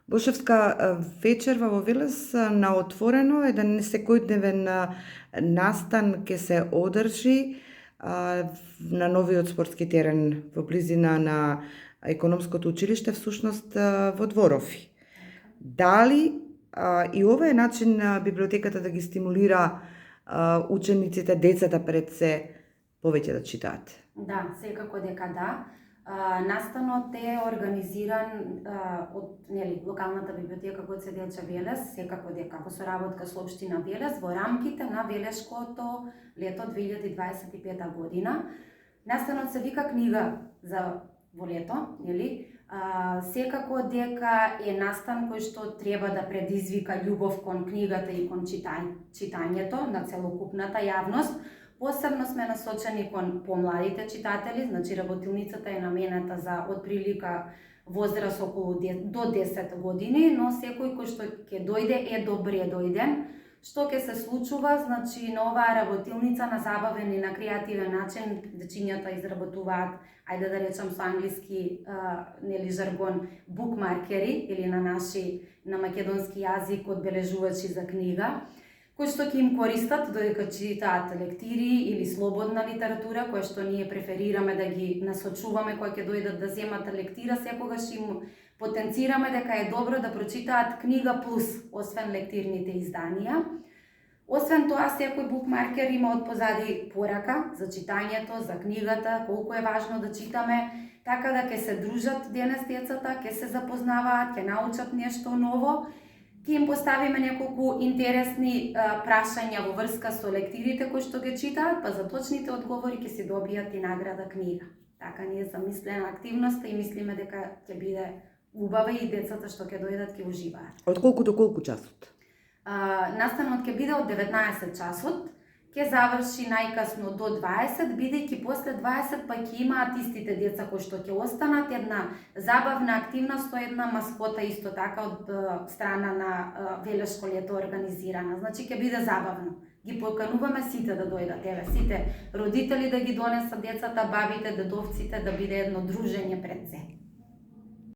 Бошевска вечерва во Велес на отворено, еден секојдневен настан ќе се одржи на новиот спортски терен во близина на економското училиште, всушност во Дворови. Дали и ова е начин библиотеката да ги стимулира учениците, децата пред се повеќе да читаат? Да, секако дека да. Настанот е организиран од локалната библиотека Гоце Делчев Велес, секако дека во соработка со општина Велес во рамките на Велешкото лето 2025 година. Настанот се вика книга за во лето, нели? Секако дека е настан кој што треба да предизвика љубов кон книгата и кон читањето на целокупната јавност. Посебно сме насочени кон помладите читатели, значи работилницата е наменета за отприлика возраст околу до 10 години, но секој кој што ќе дојде е добре дојден. Што ќе се случува, значи на оваа работилница на забавен и на креативен начин дечињата изработуваат, ајде да речам со англиски жаргон, букмаркери или на македонски јазик одбележувачи за книга, кои што ќе им користат додека читаат лектири или слободна литература, која што ние преферираме да ги насочуваме кога ќе дојдат да земат лектира, секогаш им потенцираме дека е добро да прочитаат книга плюс, освен лектирните изданија. Освен тоа, секој букмаркер има од позади порака за читањето, за книгата, колку е важно да читаме, така да ќе се дружат денес децата, ќе се запознаваат, ќе научат нешто ново. Ќе им поставиме неколку интересни прашања во врска со лектирите кои што ги читаат, па за точните одговори ќе си добијат и награда книга. Така ни е замислена активноста и мислиме дека ќе биде убава и децата што ќе дојдат ќе уживаат. Од колку до колку часот? Настанот ќе биде од 19 часот, ќе заврши најкасно до 20, бидејќи после 20 па ќе имаат истите деца кои што ќе останат една забавна активност со една маскота исто така од страна на Велешко лето организирана. Значи ќе биде забавно. Ги покануваме сите да дојдат, сите родители да ги донесат децата, бабите, дедовците, да биде едно дружење пред се.